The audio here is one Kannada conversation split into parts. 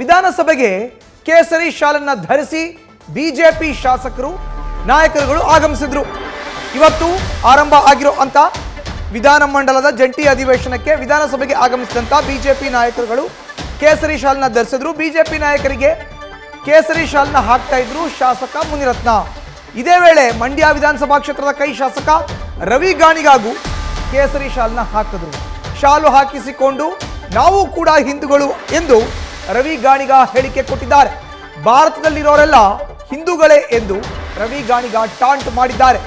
ವಿಧಾನಸಭೆಗೆ ಕೇಸರಿ ಶಾಲನ್ನ ಧರಿಸಿ ಬಿಜೆಪಿ ಶಾಸಕರು ನಾಯಕರುಗಳು ಆಗಮಿಸಿದ್ರು. ಇವತ್ತು ಆರಂಭ ಆಗಿರೋ ಅಂತ ವಿಧಾನಮಂಡಲದ ಜಂಟಿ ಅಧಿವೇಶನಕ್ಕೆ ವಿಧಾನಸಭೆಗೆ ಆಗಮಿಸಿದಂತ ಬಿಜೆಪಿ ನಾಯಕರುಗಳು ಕೇಸರಿ ಶಾಲನ್ನ ಧರಿಸಿದ್ರು. ಬಿಜೆಪಿ ನಾಯಕರಿಗೆ ಕೇಸರಿ ಶಾಲನ್ನ ಹಾಕ್ತಾ ಇದ್ರು ಶಾಸಕ ಮುನಿರತ್ನ. ಇದೇ ವೇಳೆ ಮಂಡ್ಯ ವಿಧಾನಸಭಾ ಕ್ಷೇತ್ರದ ಕೈ ಶಾಸಕ ರವಿ ಗಾಣಿಗಾಗೂ ಕೇಸರಿ ಶಾಲನ್ನ ಹಾಕಿದ್ರು. ಶಾಲು ಹಾಕಿಸಿಕೊಂಡು ನಾವು ಕೂಡ ಹಿಂದೂಗಳು ಎಂದು ರವಿ ಗಾಣಿಗ ಹೇಳಿಕೆ ಕೊಟ್ಟಿದ್ದಾರೆ. ಭಾರತದಲ್ಲಿರೋರೆಲ್ಲ ಹಿಂದೂಗಳೇ ಎಂದು ರವಿ ಗಾಣಿಗ ಟಾಂಟ್ ಮಾಡಿದ್ದಾರೆ.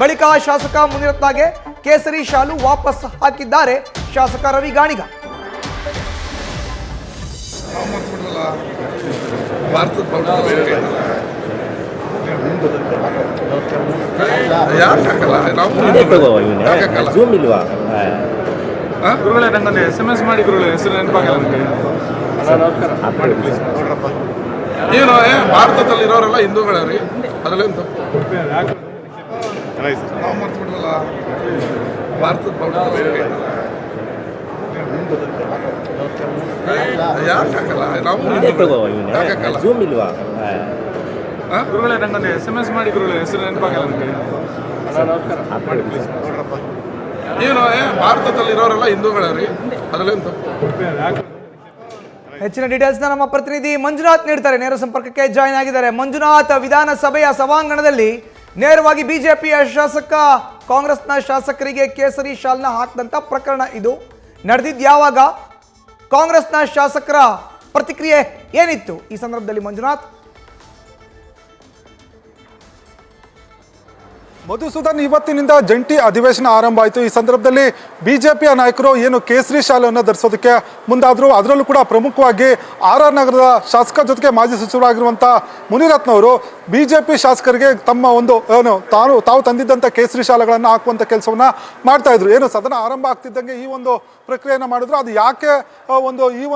ಬಳಿಕ ಶಾಸಕ ಮುನಿರತ್ನಗೆ ಕೇಸರಿ ಶಾಲು ವಾಪಸ್ ಹಾಕಿದ್ದಾರೆ ಶಾಸಕ ರವಿ ಗಾಣಿಗ. ಗುರುಗಳೇ ನಂಗೊಂದು SMS ಮಾಡಿ ಗುರುಗಳೇ, ಹೆಸರು ನೆನಪಾಗಲ್ಲ ಏನು ಭಾರತದಲ್ಲಿ ಇರೋರೆಲ್ಲ ಹಿಂದೂಗಳೇ ರೀ, ಅದರಲ್ಲೇನು ತಪ್ಪು? ನಾವು ಮರ್ತ್ಬಿಟ್ರಲ್ಲ ಭಾರತದ ಯಾಕಾಗಲ್ಲ ನಾವು ಗುರುಗಳೇ ನಂಗೊಂದು SMS ಮಾಡಿ ಗುರುಗಳೇ, ಹೆಸರು ನೆನಪಾಗಲ್ಲ ಏನು ಭಾರತದಲ್ಲಿ ಇರೋರೆಲ್ಲ ಹಿಂದೂಗಳೇ ರೀ, ಅದರಲ್ಲೇನು ತಪ್ಪು? ಹೆಚ್ಚಿನ ಡೀಟೇಲ್ಸ್ ನಮ್ಮ ಪ್ರತಿನಿಧಿ ಮಂಜುನಾಥ್ ನೀಡ್ತಾರೆ. ನೇರ ಸಂಪರ್ಕಕ್ಕೆ ಜಾಯಿನ್ ಆಗಿದ್ದಾರೆ. ಮಂಜುನಾಥ್, ವಿಧಾನಸಭೆಯ ಸಭಾಂಗಣದಲ್ಲಿ ನೇರವಾಗಿ ಬಿಜೆಪಿಯ ಶಾಸಕ ಕಾಂಗ್ರೆಸ್ನ ಶಾಸಕರಿಗೆ ಕೇಸರಿ ಶಾಲ್ನ ಹಾಕಿದಂತ ಪ್ರಕರಣ ಇದು ನಡೆದಿದ್ದು ಯಾವಾಗ? ಕಾಂಗ್ರೆಸ್ನ ಶಾಸಕರ ಪ್ರತಿಕ್ರಿಯೆ ಏನಿತ್ತು ಈ ಸಂದರ್ಭದಲ್ಲಿ ಮಂಜುನಾಥ್? ಮಧುಸೂದನ್, ಇವತ್ತಿನಿಂದ ಜಂಟಿ ಅಧಿವೇಶನ ಆರಂಭ ಆಯಿತು. ಈ ಸಂದರ್ಭದಲ್ಲಿ ಬಿಜೆಪಿಯ ನಾಯಕರು ಏನು ಕೇಸರಿ ಶಾಲೆಯನ್ನು ಧರಿಸೋದಕ್ಕೆ ಮುಂದಾದರು. ಅದರಲ್ಲೂ ಕೂಡ ಪ್ರಮುಖವಾಗಿ RR ನಗರದ ಶಾಸಕ ಜೊತೆಗೆ ಮಾಜಿ ಸಚಿವರಾಗಿರುವಂಥ ಮುನಿರತ್ನವರು ಬಿಜೆಪಿ ಶಾಸಕರಿಗೆ ತಮ್ಮ ಒಂದು ತಾವು ತಂದಿದ್ದಂಥ ಕೇಸರಿ ಶಾಲೆಗಳನ್ನು ಹಾಕುವಂಥ ಕೆಲಸವನ್ನು ಮಾಡ್ತಾ ಇದ್ರು. ಏನು ಸದನ ಆರಂಭ ಆಗ್ತಿದ್ದಂಗೆ ಈ ಒಂದು ಪ್ರಕ್ರಿಯೆಯನ್ನು ಮಾಡಿದ್ರು. ಅದು ಯಾಕೆ ಈ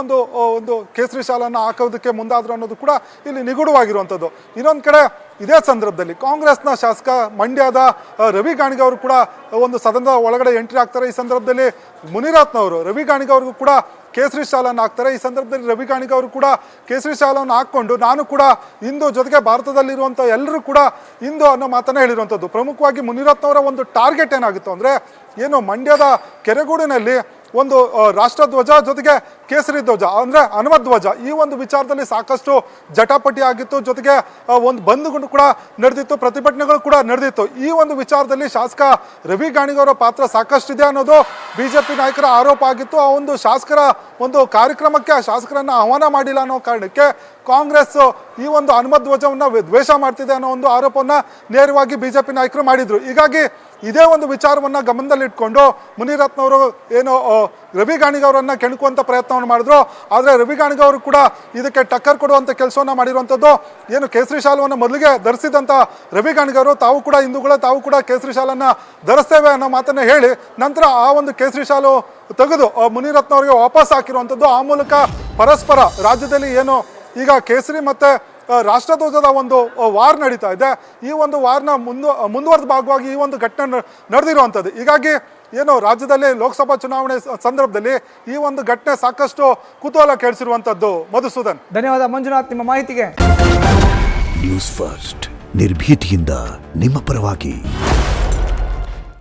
ಒಂದು ಕೇಸರಿ ಶಾಲೆಯನ್ನು ಹಾಕೋದಕ್ಕೆ ಮುಂದಾದ್ರು ಅನ್ನೋದು ಕೂಡ ಇಲ್ಲಿ ನಿಗೂಢವಾಗಿರುವಂಥದ್ದು. ಇನ್ನೊಂದು ಕಡೆ ಇದೇ ಸಂದರ್ಭದಲ್ಲಿ ಕಾಂಗ್ರೆಸ್ನ ಶಾಸಕ ಮಂಡ್ಯದ ರವಿ ಗಾಣಿಗ ಅವರು ಕೂಡ ಒಂದು ಸದನದ ಒಳಗಡೆ ಎಂಟ್ರಿ ಆಗ್ತಾರೆ. ಈ ಸಂದರ್ಭದಲ್ಲಿ ಮುನಿರತ್ನವರು ರವಿ ಗಾಣಿಗ ಅವ್ರಿಗೂ ಕೂಡ ಕೇಸರಿ ಶಾಲನ್ನು ಹಾಕ್ತಾರೆ. ಈ ಸಂದರ್ಭದಲ್ಲಿ ರವಿ ಗಾಣಿಗ ಅವರು ಕೂಡ ಕೇಸರಿ ಶಾಲನ್ನು ಹಾಕ್ಕೊಂಡು ನಾನು ಕೂಡ ಹಿಂದೂ, ಜೊತೆಗೆ ಭಾರತದಲ್ಲಿರುವಂಥ ಎಲ್ಲರೂ ಕೂಡ ಹಿಂದೂ ಅನ್ನೋ ಮಾತನ್ನ ಹೇಳಿರುವಂಥದ್ದು. ಪ್ರಮುಖವಾಗಿ ಮುನಿರತ್ನವರ ಒಂದು ಟಾರ್ಗೆಟ್ ಏನಾಗಿತ್ತು ಅಂದರೆ, ಏನು ಮಂಡ್ಯದ ಕೆರೆಗೂಡಿನಲ್ಲಿ ಒಂದು ರಾಷ್ಟ್ರಧ್ವಜ ಜೊತೆಗೆ ಕೇಸರಿ ಧ್ವಜ ಅಂದರೆ ಹನುಮಧ್ವಜ, ಈ ಒಂದು ವಿಚಾರದಲ್ಲಿ ಸಾಕಷ್ಟು ಜಟಾಪಟಿ ಆಗಿತ್ತು. ಜೊತೆಗೆ ಒಂದು ಬಂದ್ಗಳು ಕೂಡ ನಡೆದಿತ್ತು, ಪ್ರತಿಭಟನೆಗಳು ಕೂಡ ನಡೆದಿತ್ತು. ಈ ಒಂದು ವಿಚಾರದಲ್ಲಿ ಶಾಸಕ ರವಿ ಗಾಣಿಗವರ ಪಾತ್ರ ಸಾಕಷ್ಟಿದೆ ಅನ್ನೋದು ಬಿಜೆಪಿ ನಾಯಕರ ಆರೋಪ ಆಗಿತ್ತು. ಆ ಒಂದು ಶಾಸಕರ ಒಂದು ಕಾರ್ಯಕ್ರಮಕ್ಕೆ ಆ ಶಾಸಕರನ್ನು ಆಹ್ವಾನ ಮಾಡಿಲ್ಲ ಅನ್ನೋ ಕಾರಣಕ್ಕೆ ಕಾಂಗ್ರೆಸ್ ಈ ಒಂದು ಹನುಮಧ್ವಜವನ್ನು ದ್ವೇಷ ಮಾಡ್ತಿದೆ ಅನ್ನೋ ಒಂದು ಆರೋಪವನ್ನು ನೇರವಾಗಿ ಬಿಜೆಪಿ ನಾಯಕರು ಮಾಡಿದ್ರು. ಹೀಗಾಗಿ ಇದೇ ಒಂದು ವಿಚಾರವನ್ನು ಗಮನದಲ್ಲಿಟ್ಕೊಂಡು ಮುನಿರತ್ನವರು ಏನು ರವಿ ಗಾಣಿಗ ಅವರನ್ನು ಕೆಣಕುವಂಥ ಪ್ರಯತ್ನವನ್ನು ಮಾಡಿದ್ರು. ಆದರೆ ರವಿ ಗಾಣಿಗ ಅವರು ಕೂಡ ಇದಕ್ಕೆ ಟಕ್ಕರ್ ಕೊಡುವಂಥ ಕೆಲಸವನ್ನು ಮಾಡಿರುವಂಥದ್ದು. ಏನು ಕೇಸರಿ ಶಾಲವನ್ನು ಮೊದಲಿಗೆ ಧರಿಸಿದಂಥ ರವಿ ಗಾಣಿಗ ಅವರು ತಾವು ಕೂಡ ಹಿಂದೂಗಳೇ, ತಾವು ಕೂಡ ಕೇಸರಿ ಶಾಲನ್ನು ಧರಿಸ್ತೇವೆ ಅನ್ನೋ ಮಾತನ್ನು ಹೇಳಿ ನಂತರ ಆ ಒಂದು ಕೇಸರಿ ಶಾಲು ತೆಗೆದು ಮುನಿರತ್ನವರಿಗೆ ವಾಪಸ್ ಹಾಕಿರುವಂಥದ್ದು. ಆ ಮೂಲಕ ಪರಸ್ಪರ ರಾಜ್ಯದಲ್ಲಿ ಏನು ಈಗ ಕೇಸರಿ ಮತ್ತು ರಾಷ್ಟ್ರಧ್ವಜದ ಒಂದು ವಾರ್ ನಡೀತಾ ಇದೆ. ಈ ಒಂದು ವಾರ್ನ ಮುಂದುವರೆದ ಭಾಗವಾಗಿ ಈ ಒಂದು ಘಟನೆ ನಡೆದಿರುವಂಥದ್ದು. ಹೀಗಾಗಿ ಏನು ರಾಜ್ಯದಲ್ಲಿ ಲೋಕಸಭಾ ಚುನಾವಣೆ ಸಂದರ್ಭದಲ್ಲಿ ಈ ಒಂದು ಘಟನೆ ಸಾಕಷ್ಟು ಕುತೂಹಲ ಕೆಡಿಸಿರುವಂಥದ್ದು. ಮಧುಸೂದನ್, ಧನ್ಯವಾದ ಮಂಜುನಾಥ್ ನಿಮ್ಮ ಮಾಹಿತಿಗೆ. ನ್ಯೂಸ್ ಫಸ್ಟ್, ನಿರ್ಭೀತಿಯಿಂದ ನಿಮ್ಮ ಪರವಾಗಿ.